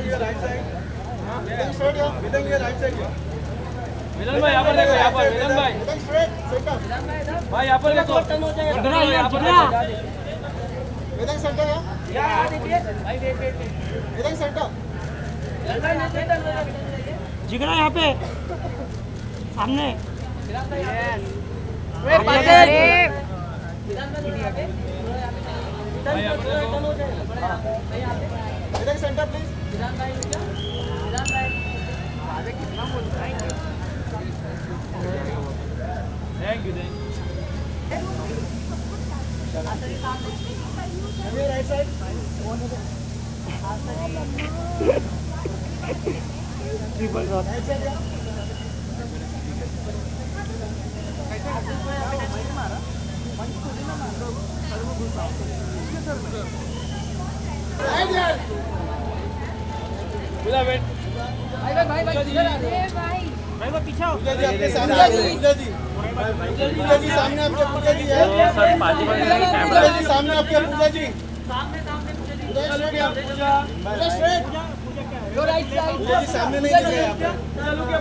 your right side. Vedang straight here. Vedang your right side here. वेदंग भाई यहाँ पर देखो, यहाँ पर वेदंग भाई Vedang straight. Center. भाई यहाँ पर देखो, यहाँ पर देखो। Vedang center here. Vedang center. जिगरा यहाँ पे सामने Vedang center please. Thank you Your right side. Triple shot Right side here. Right here. Puja wait भाई वो पीछे हो पूजा जी आपके सामने पूजा जी सामने आपके पूजा जी है पूजा जी सामने आपके पूजा जी पूजा स्ट्रेट Your right side. पूजा जी सामने नहीं दिखे यहाँ पे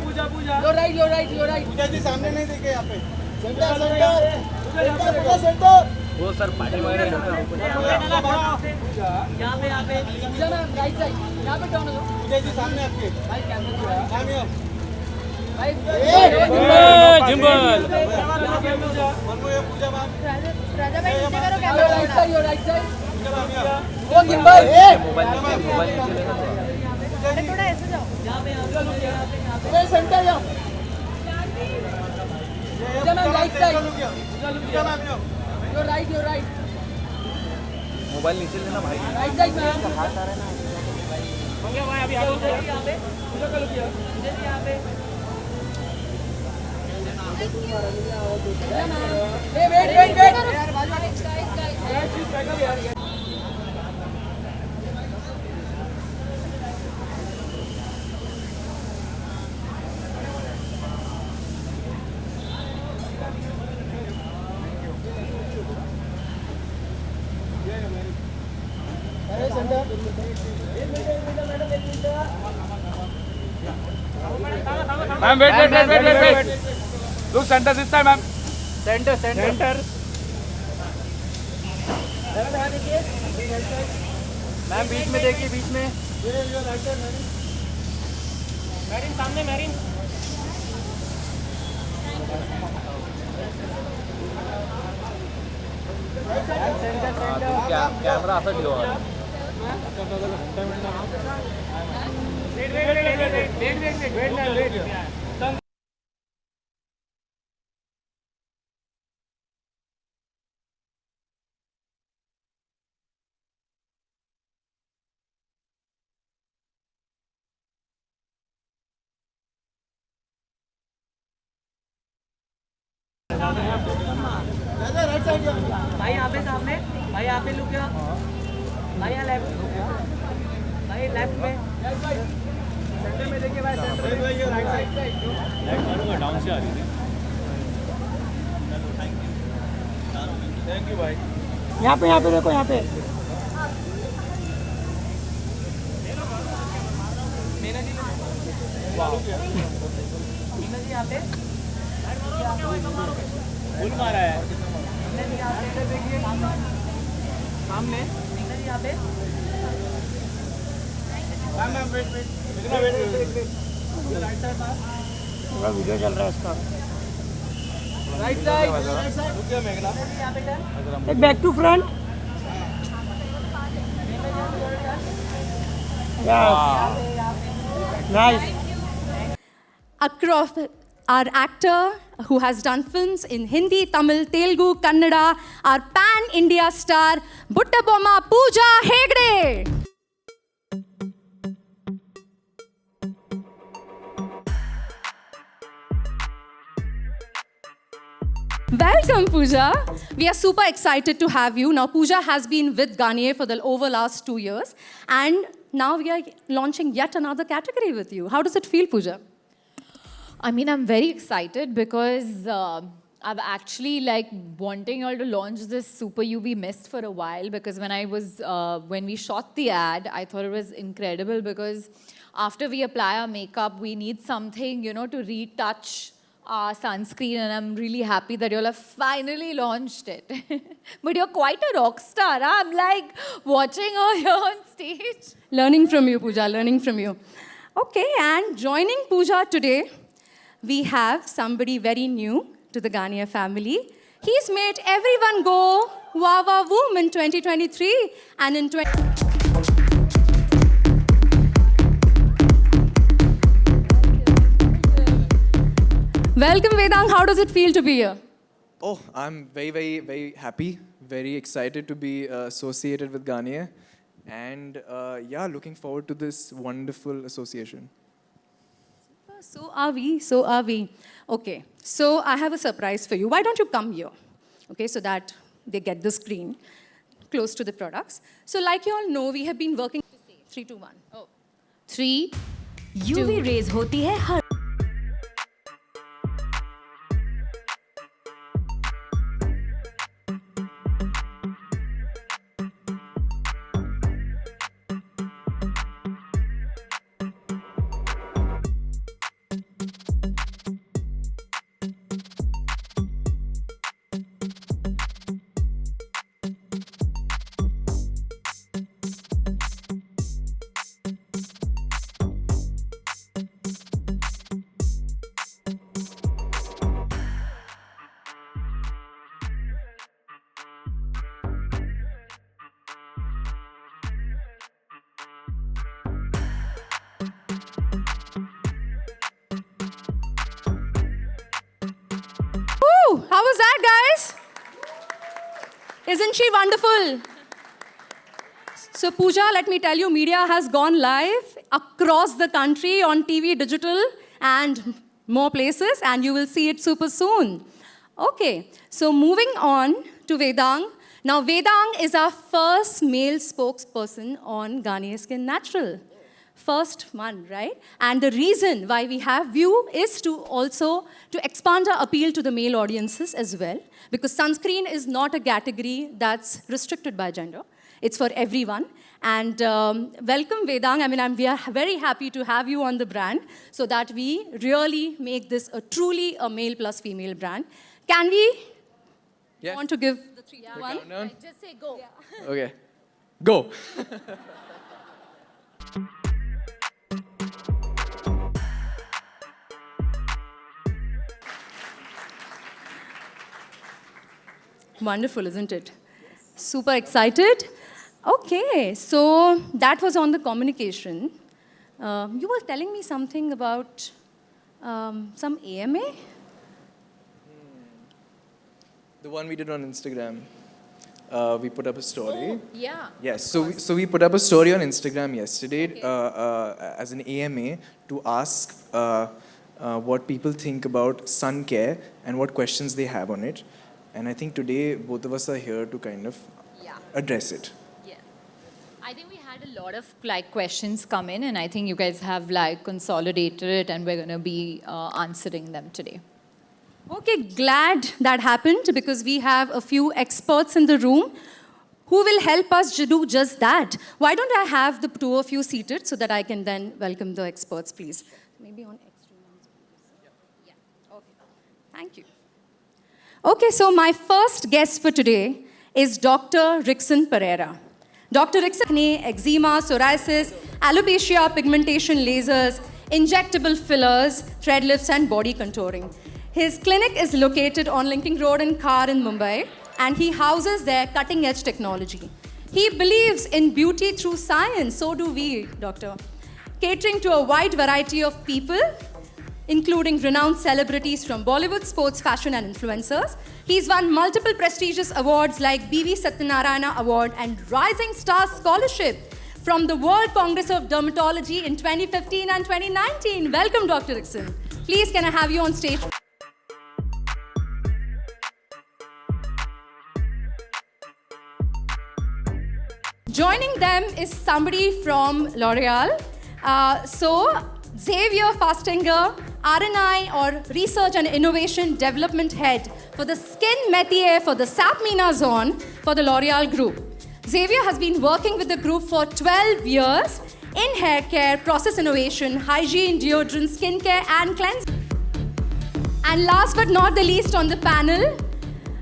पूजा Your right, your right, your right. पूजा जी सामने नहीं दिखे यहाँ पे सेंटर सेंटर पूजा सेंटर वो सर पार्टी वगैरह यहाँ पे पूजा मैम राइट साइड यहाँ पे टर्न हो पूजा जी सामने आपके भाई कैमरा सामने आप भाई जिम्बल पूजा मैम राजा भाई नीचे करो camera right side your right side Puja ma'am वो गिम्बल मोबाइल अरे थोड़ा ऐसे जाओ यहाँ पे पूजा सेंटर यहाँ Puja ma'am right side Puja ma'am your right mobile नीचे लेना भाई राइट साइड मैम भाई अभी आगे यहाँ पे पूजा कर लो यहाँ पे wait ma'am wait look centre this time ma'am centre ma'am बीच में देखिए बीच में मैरीन सामने मैरीन कैमरा असं ठेवा राइट साइड भाई यहाँ पे सामने भाई यहाँ पे लुक गया भाई यहाँ लेफ्ट भाई लेफ्ट में सेंटर में देखिए भाई सेंटर में राइट साइड डाउन से आ रही थी थैंक यू भाई यहाँ पे देखो यहाँ पे मीना जी यहाँ पे फुल मारा है मीना जी यहाँ पे देखिए सामने मीना जी यहाँ पे मैम वेट राइट साइड पूरा वीडियो चल रहा है इसका राइट साइड रुक जा मेघना यहाँ पे टर्न एक back to front nice across our actor who has done films in Hindi, Tamil, Telugu, Kannada, our pan-India star, Butta Bomma Pooja Hegde. Welcome, Pooja. We are super excited to have you. Now, Pooja has been with Garnier for the over last 2 years, and now we are launching yet another category with you. How does it feel, Pooja? I mean, I'm very excited because I've actually like wanting y'all to launch this Super UV mist for a while because when we shot the ad, I thought it was incredible because after we apply our makeup, we need something, to retouch our sunscreen, and I'm really happy that y'all have finally launched it. But you're quite a rock star, huh? I'm like watching her here on stage. Learning from you, Pooja, learning from you. Okay, and joining Pooja today, we have somebody very new to the Garnier family. He's made everyone go wow wow boom in 2023 and in Welcome Vedang, how does it feel to be here? Oh, I'm very, very, very happy, very excited to be associated with Garnier, and yeah, looking forward to this wonderful association. So are we, so are we. Okay, so I have a surprise for you. Why don't you come here? Okay, so that they get the screen close to the products. So like you all know, we have been working 3, 2, 1. Oh. 3, UV raise होती है हर How was that, guys? Isn't she wonderful? So Pooja, let me tell you, media has gone live across the country on TV, digital, and more places, and you will see it super soon. Okay, so moving on to Vedang. Now, Vedang is our first male spokesperson on Garnier Skin Natural. First one, right? And the reason why we have you is to expand our appeal to the male audiences as well, because sunscreen is not a category that's restricted by gender. It's for everyone. And welcome, Vedang. I mean, we are very happy to have you on the brand so that we really make this truly a male plus female brand. Can we? Yes. Want to give the 3, 2, 1? Countdown? Just say go. Yeah. Okay, go. Wonderful, isn't it? Super excited. Okay, so that was on the communication. You were telling me something about some AMA? The one we did on Instagram. We put up a story. Oh, yeah. Yes, so we put up a story on Instagram yesterday as an AMA to ask what people think about sun care and what questions they have on it. And I think today both of us are here to kind of address it. Yeah. I think we had a lot of questions come in, and I think you guys have consolidated it, and we're going to be answering them today. Okay, glad that happened because we have a few experts in the room who will help us to do just that. Why don't I have the two of you seated so that I can then welcome the experts, please? Maybe on extreme ones. Yeah. Okay. Thank you. Okay, so my first guest for today is Dr. Rickson Pereira. Dr. Rickson, eczema, psoriasis, alopecia, pigmentation lasers, injectable fillers, thread lifts, and body contouring. His clinic is located on Linking Road in Khar in Mumbai, and he houses their cutting-edge technology. He believes in beauty through science, so do we, Doctor. Catering to a wide variety of people, including renowned celebrities from Bollywood, sports, fashion, and influencers. He's won multiple prestigious awards like B.V. Satyanarayana Award and Rising Star Scholarship from the World Congress of Dermatology in 2015 and 2019. Welcome, Dr. Rickson. Please, can I have you on stage? Joining them is somebody from L'Oreal. So, Xavier Fastinger, R&I or Research and Innovation Development Head for the Skin Métier for the SAPMENA zone for the L'Oreal Group. Xavier has been working with the group for 12 years in hair care, process innovation, hygiene, deodorant, skincare and cleansing. And last but not the least on the panel,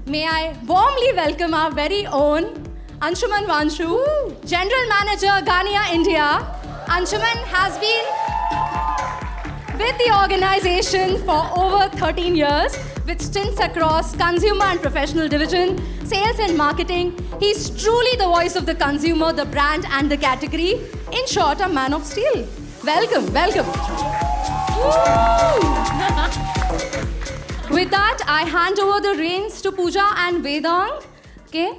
may I warmly welcome our very own Anshuman Vanshu, General Manager, Garnier, India. Anshuman has been with the organization for over 13 years, with stints across consumer and professional division, sales and marketing. He's truly the voice of the consumer, the brand and the category. In short, a man of steel. Welcome, welcome. With that, I hand over the reins to Pooja and Vedang, okay,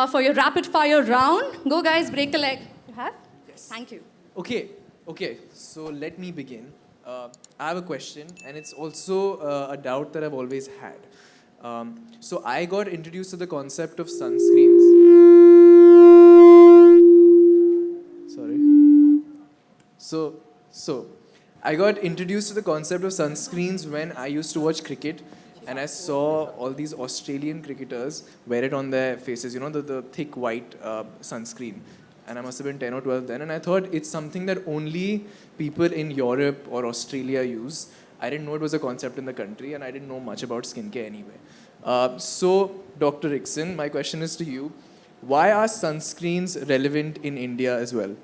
for your rapid fire round. Go guys, break a leg. You have? Yes. Thank you. Okay, so let me begin. I have a question, and it's also a doubt that I've always had. So I got introduced to the concept of sunscreens. Sorry. So I got introduced to the concept of sunscreens when I used to watch cricket, and I saw all these Australian cricketers wear it on their faces, you know, the thick white sunscreen. And I must have been 10 or 12 then, and I thought it's something that only people in Europe or Australia use. I didn't know it was a concept in the country, and I didn't know much about skincare anyway. So, Dr. Rickson, my question is to you. Why are sunscreens relevant in India as well?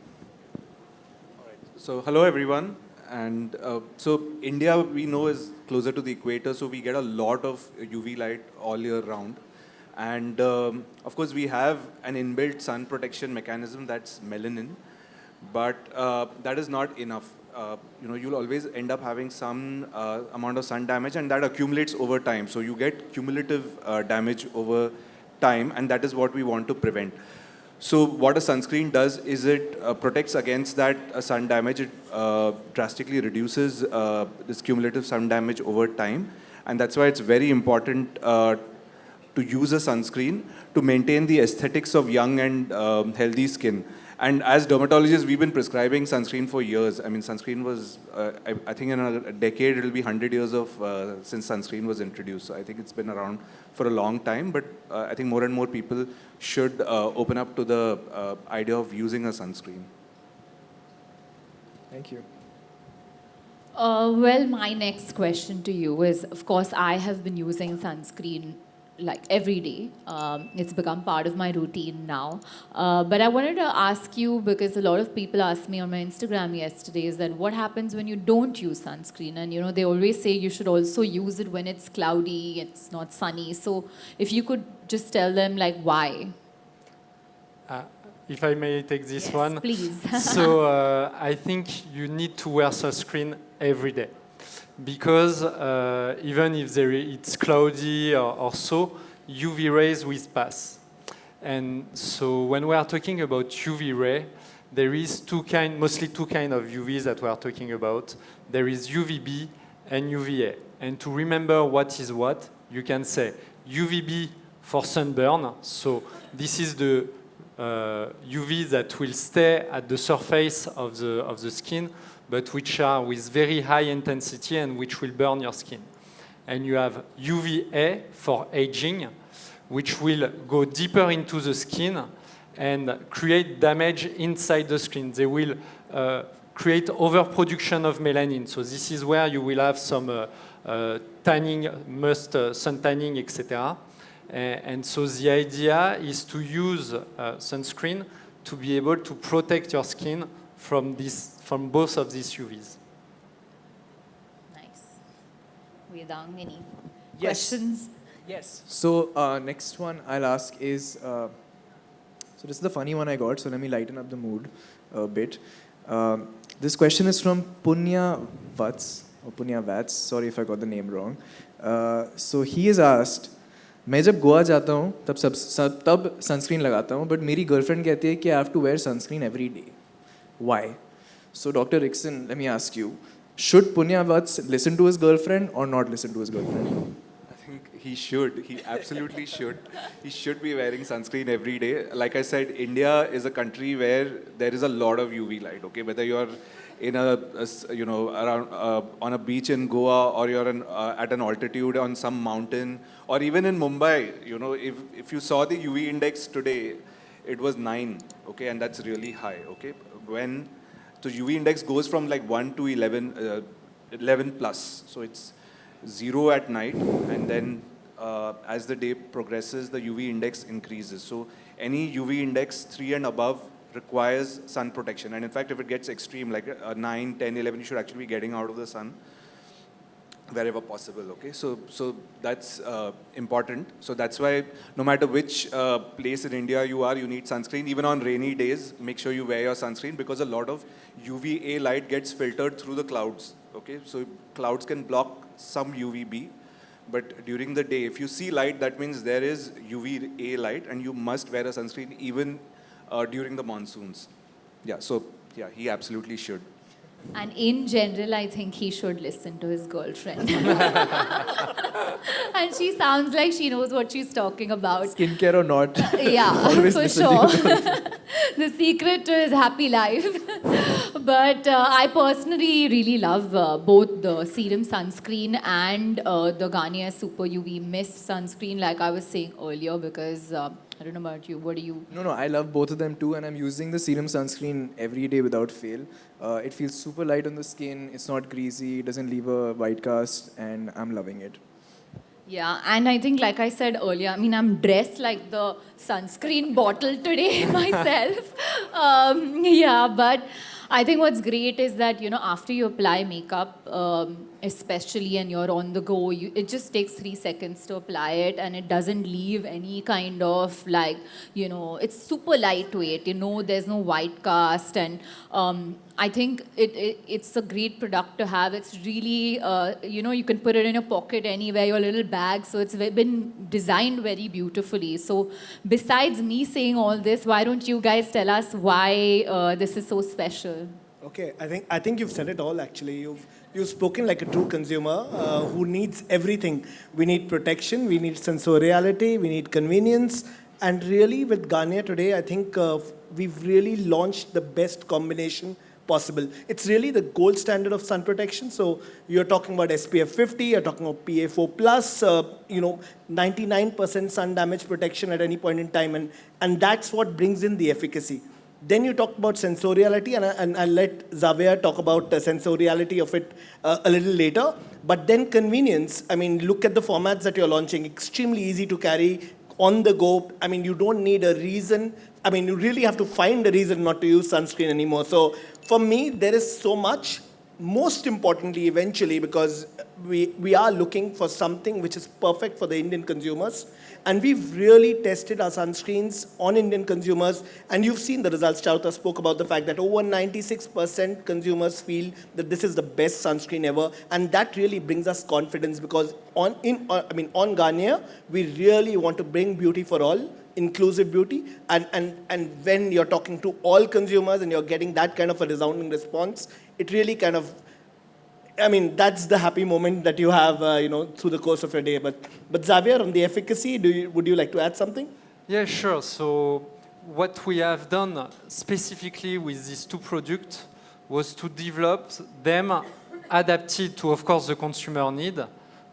So, hello everyone. And so, India, we know, is closer to the equator, so we get a lot of UV light all year round. And of course, we have an inbuilt sun protection mechanism, that's melanin, but that is not enough. You'll always end up having some amount of sun damage, and that accumulates over time. So you get cumulative damage over time, and that is what we want to prevent. So what a sunscreen does is it protects against that sun damage. It drastically reduces this cumulative sun damage over time, and that's why it's very important to use a sunscreen to maintain the aesthetics of young and healthy skin. And as dermatologists, we've been prescribing sunscreen for years. I mean, sunscreen was, I think in a decade, it'll be 100 years of since sunscreen was introduced. So I think it's been around for a long time, but I think more and more people should open up to the idea of using a sunscreen. Thank you. Well, my next question to you is, of course, I have been using sunscreen like every day. It's become part of my routine now. But I wanted to ask you, because a lot of people asked me on my Instagram yesterday, is that what happens when you don't use sunscreen? And you know, they always say you should also use it when it's cloudy, it's not sunny. So if you could just tell them like why. If I may take this Yes, one. please. So I think you need to wear sunscreen every day. Because even if it's cloudy or so, UV rays will pass. And so when we are talking about UV ray, there is mostly two kinds of UVs that we are talking about. There is UVB and UVA. And to remember what is what, you can say UVB for sunburn. So this is the UV that will stay at the surface of the skin, but which are with very high intensity and which will burn your skin. And you have UVA for aging, which will go deeper into the skin and create damage inside the skin. They will create overproduction of melanin. So this is where you will have some tanning, sun tanning, etc. And so the idea is to use sunscreen to be able to protect your skin from both of these UVs. Nice. Vedang, any Yes. questions? Yes. So next one I'll ask is, so this is the funny one I got, so let me lighten up the mood a bit. This question is from Punya Vats, sorry if I got the name wrong. So he is asked, मैं जब गोवा जाता हूँ तब sunscreen लगाता हूँ, but मेरी girlfriend कहती है कि I have to wear sunscreen every day. Why? So Dr. Rickson, let me ask you, should Punya Vats listen to his girlfriend or not listen to his girlfriend? think he should. He absolutely should. He should be wearing sunscreen every day. Like I said, India is a country where there is a lot of UV light. Okay, whether you're in around on a beach in Goa, or you're at an altitude on some mountain, or even in Mumbai. If you saw the UV index today, it was 9. Okay, and that's really high. Okay, so UV index goes from like 1 to 11 plus. So it's 0 at night, and then as the day progresses, the UV index increases. So any UV index 3 and above requires sun protection. And in fact, if it gets extreme, like 9, 10, 11, you should actually be getting out of the sun wherever possible. Okay, so that's important. So that's why no matter which place in India you are, you need sunscreen. Even on rainy days, make sure you wear your sunscreen, because a lot of UVA light gets filtered through the clouds. Okay, so clouds can block some UVB, but during the day, if you see light, that means there is UVA light, and you must wear a sunscreen even during the monsoons. Yeah, so yeah, he absolutely should. And in general, I think he should listen to his girlfriend. And she sounds like she knows what she's talking about. Skincare or not. Yeah, Always for listen to sure. your The secret to his happy life. But I personally really love both the serum sunscreen and the Garnier Super UV Mist sunscreen, like I was saying earlier, because I don't know about you. What do you? No, I love both of them too, and I'm using the serum sunscreen every day without fail. It feels super light on the skin, it's not greasy, it doesn't leave a white cast, and I'm loving it. Yeah, and I think, like I said earlier, I mean, I'm dressed like the sunscreen bottle today myself. Yeah, but I think what's great is that, after you apply makeup, especially, and you're on the go, it just takes 3 seconds to apply it, and it doesn't leave any kind of it's super lightweight, there's no white cast, and I think it's a great product to have. It's really, you can put it in your pocket anywhere, your little bag, so it's been designed very beautifully. So besides me saying all this, why don't you guys tell us why this is so special? Okay, I think you've said it all actually. You've spoken like a true consumer who needs everything. We need protection, we need sensoriality, we need convenience, and really with Garnier today, I think we've really launched the best combination possible. It's really the gold standard of sun protection. So you're talking about SPF 50, you're talking about PA4+, 99% sun damage protection at any point in time, and that's what brings in the efficacy. Then you talk about sensoriality, and I'll let Xavier talk about the sensoriality of it a little later. But then convenience, I mean, look at the formats that you're launching, extremely easy to carry, on the go. I mean, you don't need a reason. I mean, you really have to find a reason not to use sunscreen anymore. So for me, there is so much. Most importantly, eventually, because we are looking for something which is perfect for the Indian consumers. And we've really tested our sunscreens on Indian consumers. And you've seen the results. Chauta spoke about the fact that over 96% consumers feel that this is the best sunscreen ever. And that really brings us confidence, because on Garnier, we really want to bring beauty for all, inclusive beauty, and when you're talking to all consumers and you're getting that kind of a resounding response, it really kind of, I mean, that's the happy moment that you have, through the course of your day. But Xavier, on the efficacy, would you like to add something? Yeah, sure. So what we have done specifically with these two products was to develop them adapted to, of course, the consumer need,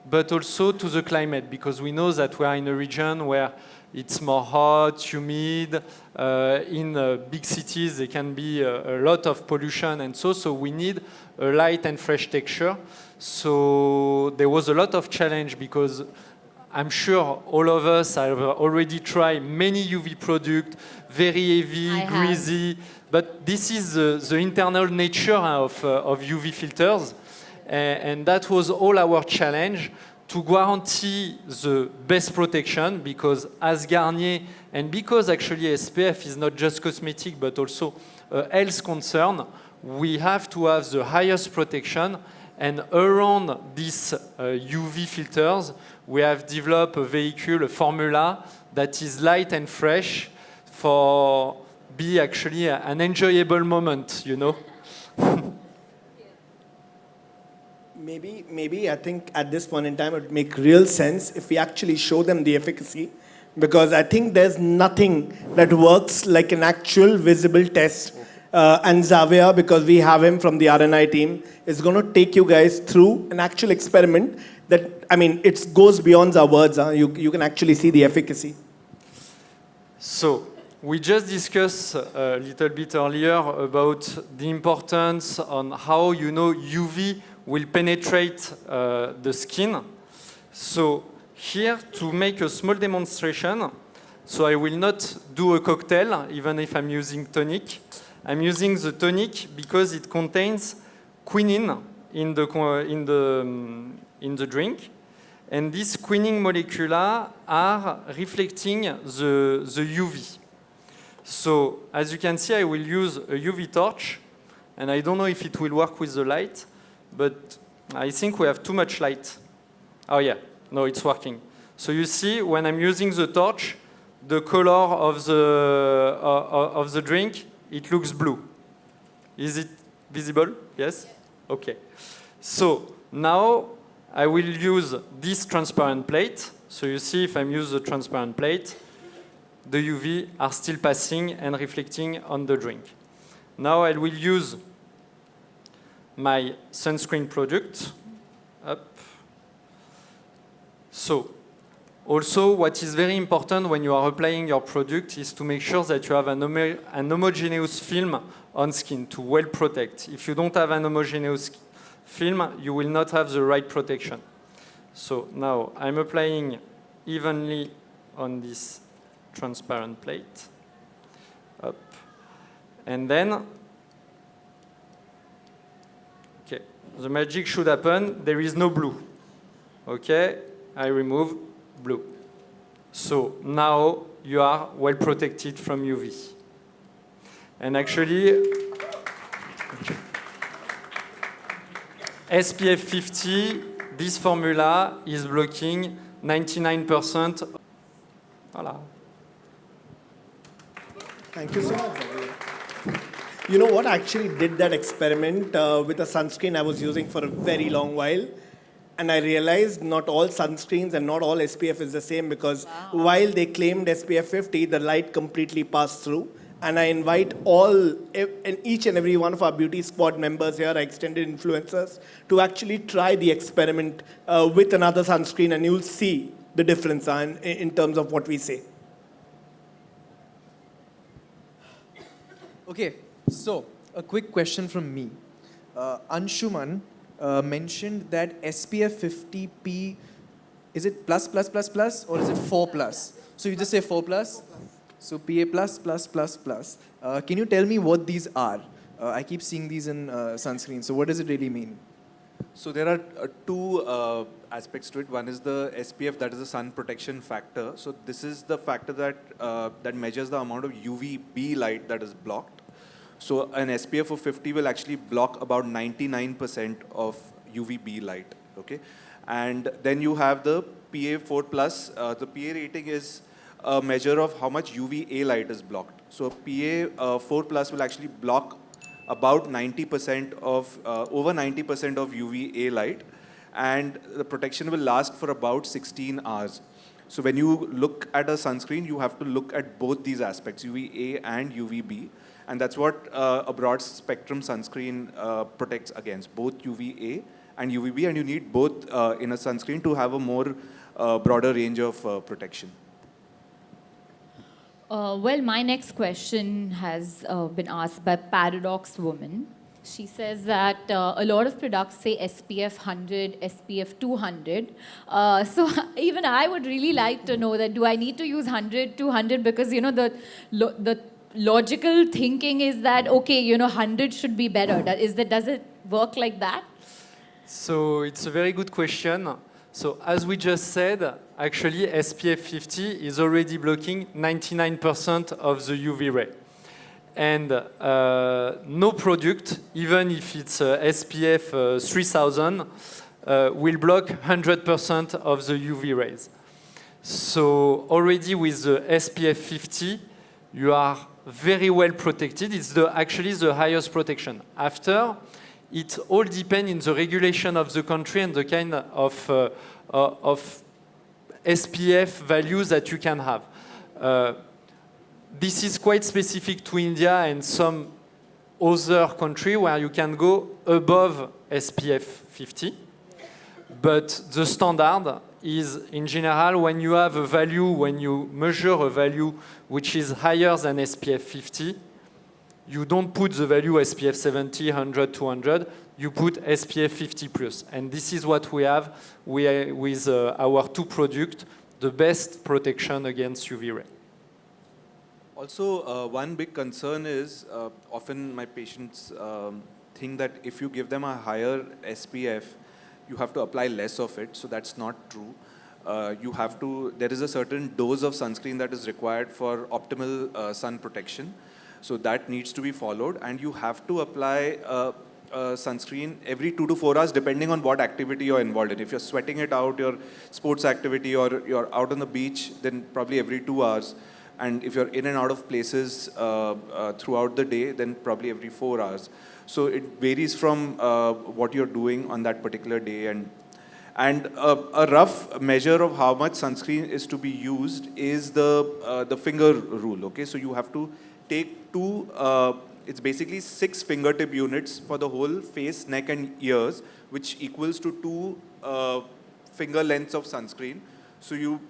but also to the climate, because we know that we are in a region where it's more hot, humid. In big cities, there can be a lot of pollution, and so we need a light and fresh texture. So there was a lot of challenge, because I'm sure all of us have already tried many UV products, very heavy, greasy, but this is the internal nature of UV filters, and that was all our challenge, to guarantee the best protection, because as Garnier, and because actually SPF is not just cosmetic but also a health concern, we have to have the highest protection. And around these UV filters, we have developed a vehicle, a formula that is light and fresh for be actually an enjoyable moment, Maybe I think at this point in time it would make real sense if we actually show them the efficacy, because I think there's nothing that works like an actual visible test. And Xavier, because we have him from the R&I team, is going to take you guys through an actual experiment that, I mean, it goes beyond our words. You can actually see the efficacy. So, we just discussed a little bit earlier about the importance on how UV will penetrate the skin. So here, to make a small demonstration, so I will not do a cocktail, even if I'm using tonic. I'm using the tonic because it contains quinine in the drink. And these quinine molecules are reflecting the UV. So, as you can see, I will use a UV torch, and I don't know if it will work with the light, but I think we have too much light. Oh yeah, no, it's working. So you see, when I'm using the torch, the color of the drink, it looks blue. Is it visible? Yes? Okay. So now I will use this transparent plate. So you see, if I use the transparent plate, the UV are still passing and reflecting on the drink. Now I will use my sunscreen product. Up. So, also what is very important when you are applying your product is to make sure that you have an homogeneous film on skin to well protect. If you don't have an homogeneous film, you will not have the right protection. So now I'm applying evenly on this transparent plate. Up. And then, okay, the magic should happen. There is no blue. Okay, I remove blue. So now you are well protected from UV. And actually, SPF 50, this formula is blocking 99%. Voilà. Thank you so much. You know what? I actually did that experiment with a sunscreen I was using for a very long while. And I realized not all sunscreens and not all SPF is the same, because while they claimed SPF 50, the light completely passed through. And I invite each and every one of our beauty squad members here, our extended influencers, to actually try the experiment with another sunscreen, and you'll see the difference in terms of what we say. Okay, so a quick question from me. Anshuman mentioned that SPF 50P, is it plus or is it 4 plus? So you just say 4 plus? So PA plus. Can you tell me what these are? I keep seeing these in sunscreen. So what does it really mean? So there are two aspects to it. One is the SPF, that is the sun protection factor. So this is the factor that measures the amount of UVB light that is blocked. So an SPF of 50 will actually block about 99% of UVB light. Okay, and then you have the PA4 plus. The PA rating is a measure of how much UVA light is blocked. So PA4 plus will actually block about 90% of, over 90% of UVA light, and the protection will last for about 16 hours. So when you look at a sunscreen, you have to look at both these aspects, UVA and UVB, and that's what a broad spectrum sunscreen protects against, both UVA and UVB, and you need both in a sunscreen to have a more broader range of protection. Well, my next question has been asked by Paradox Woman. She says that a lot of products say SPF 100, SPF 200. So even I would really like to know that, do I need to use 100, 200? Because, you know, the logical thinking is that, okay, you know, 100 should be better. Does it work like that? So it's a very good question. So as we just said, actually SPF 50 is already blocking 99% of the UV ray. And no product, even if it's SPF 3000, will block 100% of the UV rays. So already with the SPF 50, you are very well protected. It's actually the highest protection. After, it all depends in the regulation of the country and the kind of SPF values that you can have. This is quite specific to India and some other country where you can go above SPF 50. But the standard is, in general, when you have a value, when you measure a value which is higher than SPF 50, you don't put the value SPF 70, 100, 200, you put SPF 50 plus. And this is what we have with our two products, the best protection against UV ray. Also, one big concern is often my patients think that if you give them a higher SPF, you have to apply less of it. So that's not true. There is a certain dose of sunscreen that is required for optimal sun protection. So that needs to be followed. And you have to apply sunscreen every 2 to 4 hours, depending on what activity you're involved in. If you're sweating it out, your sports activity, or you're out on the beach, then probably every 2 hours. And if you're in and out of places throughout the day, then probably every 4 hours. So it varies from what you're doing on that particular day. And a rough measure of how much sunscreen is to be used is the finger rule. Okay, so you have to take it's basically 6 fingertip units for the whole face, neck, and ears, which equals to 2 finger lengths of sunscreen. So you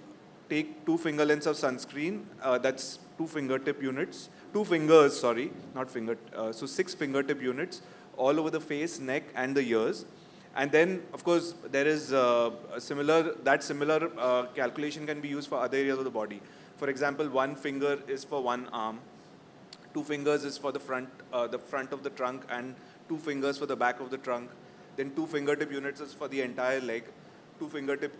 take 2 finger lengths of sunscreen, that's 2 fingertip units, 2 fingers, sorry, not finger, so 6 fingertip units all over the face, neck, and the ears. And then, of course, there is similar calculation can be used for other areas of the body. For example, 1 finger is for 1 arm, 2 fingers is for the front of the trunk, and 2 fingers for the back of the trunk. Then 2 fingertip units is for the entire leg. 2 fingertip,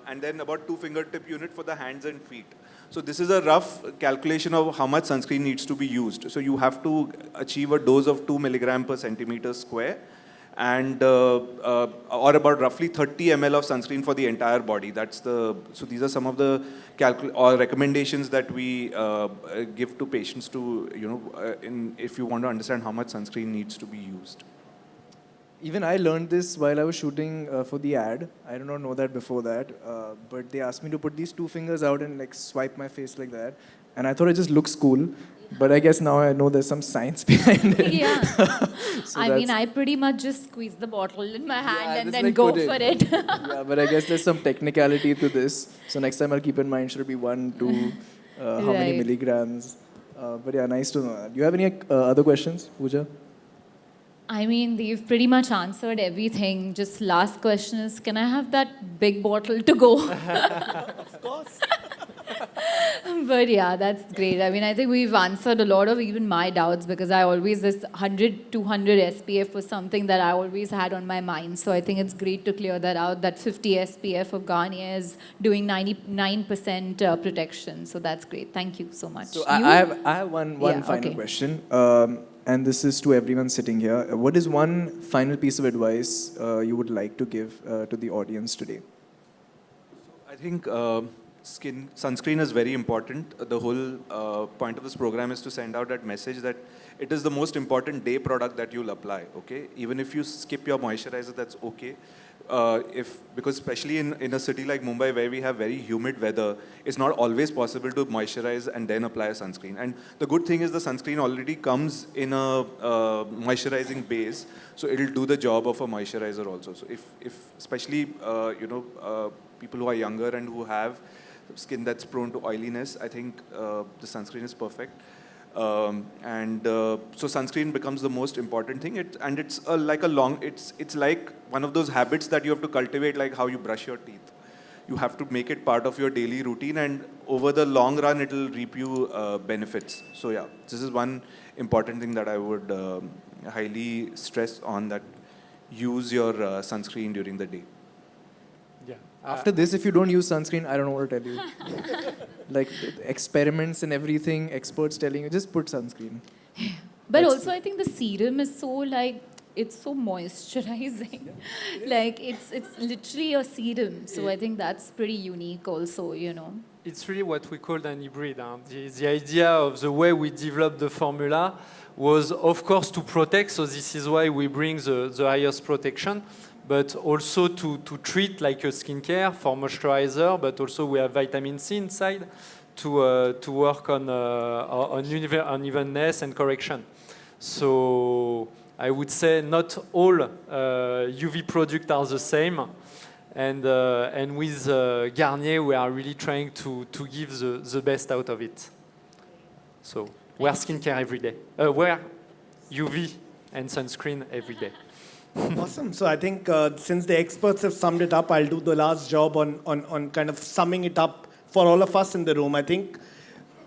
and then about 2 fingertip unit for the hands and feet. So this is a rough calculation of how much sunscreen needs to be used. So you have to achieve a dose of 2 milligram per centimeter square, and or about roughly 30 ml of sunscreen for the entire body. So these are some of the recommendations that we give to patients to, if you want to understand how much sunscreen needs to be used. Even I learned this while I was shooting for the ad. I did not know that before that, but they asked me to put these 2 fingers out and like swipe my face like that. And I thought it just looks cool, but I guess now I know there's some science behind it. Yeah. So I mean, I pretty much just squeeze the bottle in my hand and then like go put for it. Yeah, but I guess there's some technicality to this. So next time I'll keep in mind, should it be 1, 2, how many Right. milligrams? But yeah, nice to know that. Do you have any other questions, Pooja? I mean, they've pretty much answered everything. Just last question is, can I have that big bottle to go? Of course. But yeah, that's great. I mean, I think we've answered a lot of even my doubts, because I always, this 100, 200 SPF was something that I always had on my mind. So I think it's great to clear that out, that 50 SPF of Garnier is doing 99% protection. So that's great. Thank you so much. So I have one Yeah, final okay. question, and this is to everyone sitting here. What is one final piece of advice you would like to give to the audience today? I think sunscreen is very important. The whole point of this program is to send out that message that it is the most important day product that you'll apply, okay? Even if you skip your moisturizer, that's okay. Because especially in a city like Mumbai, where we have very humid weather, it's not always possible to moisturize and then apply a sunscreen. And the good thing is the sunscreen already comes in a moisturizing base, so it'll do the job of a moisturizer also. So if especially people who are younger and who have skin that's prone to oiliness, I think the sunscreen is perfect. So sunscreen becomes the most important thing. It's like one of those habits that you have to cultivate, like how you brush your teeth. You have to make it part of your daily routine, and over the long run, it'll reap you benefits. So yeah, this is one important thing that I would highly stress on, that use your sunscreen during the day. Yeah. After this, if you don't use sunscreen, I don't know what to tell you. Like experiments and everything, experts telling you, just put sunscreen. But also, I think the serum is so it's so moisturizing. Like it's literally a serum. So I think that's pretty unique also, It's really what we call an hybrid. The idea of the way we develop the formula, was, of course, to protect. So this is why we bring the highest protection, but also to treat like a skincare for moisturizer, but also we have vitamin C inside to work on unevenness and correction. So I would say not all UV products are the same. And with Garnier, we are really trying to give the best out of it. So wear skincare every day. Wear UV and sunscreen every day. Awesome. So I think since the experts have summed it up, I'll do the last job on kind of summing it up for all of us in the room. I think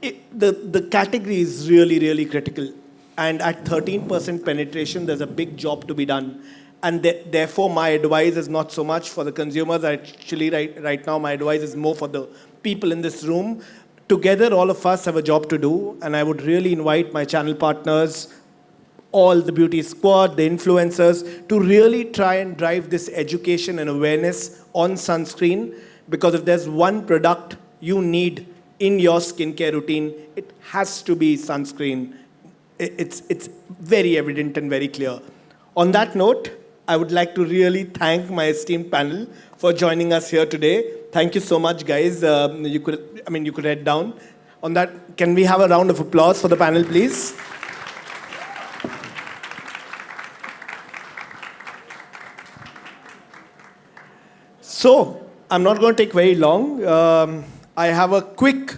the category is really, really critical. And at 13% penetration, there's a big job to be done. And therefore, my advice is not so much for the consumers. Actually, right now, my advice is more for the people in this room. Together, all of us have a job to do. And I would really invite my channel partners, all the beauty squad, the influencers, to really try and drive this education and awareness on sunscreen. Because if there's one product you need in your skincare routine, it has to be sunscreen. It's very evident and very clear. On that note, I would like to really thank my esteemed panel for joining us here today. Thank you so much, guys. You could head down. On that, can we have a round of applause for the panel, please? So, I'm not going to take very long. I have a quick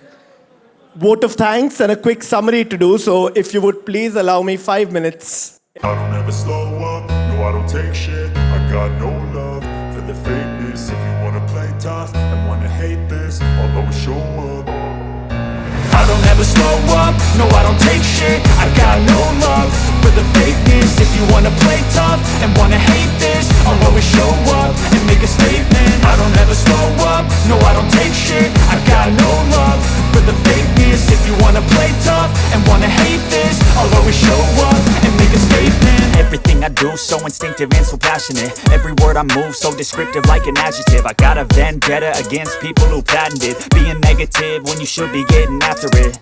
vote of thanks and a quick summary to do. So, if you would please allow me 5 minutes. I don't ever slow up, no I don't take shit. I got no love for the fakeness. If you wanna play tough and wanna hate this, I'll always show up. I don't ever slow up, no I don't take shit. I got no love for the fakeness. If you wanna play tough and wanna hate this, I'll always show up and make a statement. I don't ever slow up, no I don't take shit. I got no love for the fakeness. If you wanna play tough and wanna hate this, I'll always show up and make a statement. Everything I do so instinctive and so passionate. Every word I move so descriptive like an adjective. I got a vendetta against people who patented being negative when you should be getting after it.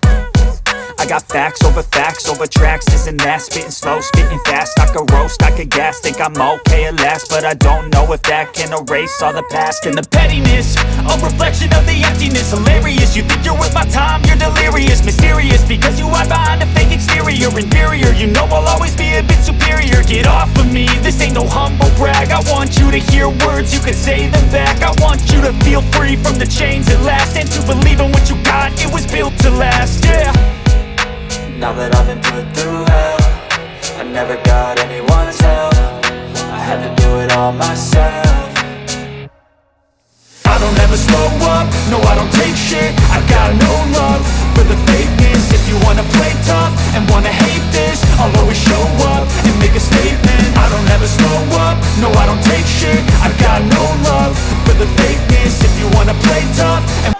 I got facts over tracks, this and that. Spitting slow, spitting fast. I could roast, I could gas. Think I'm okay at last, but I don't know if that can erase all the past. And the pettiness, a reflection of the emptiness. Hilarious, you think you're worth my time, you're delirious. Mysterious, because you hide behind a fake exterior. Inferior, you know I'll always be a bit superior. Get off of me, this ain't no humble brag. I want you to hear words, you can say them back. I want you to feel free from the chains at last, and to believe in what you got, it was built to last, yeah. Now that I've been put through hell, I never got anyone's help. I had to do it all myself. I don't ever slow up, no I don't take shit. I got no love for the fakeness. If you wanna play tough and wanna hate this, I'll always show up and make a statement. I don't ever slow up, no I don't take shit. I got no love for the fakeness. If you wanna play tough and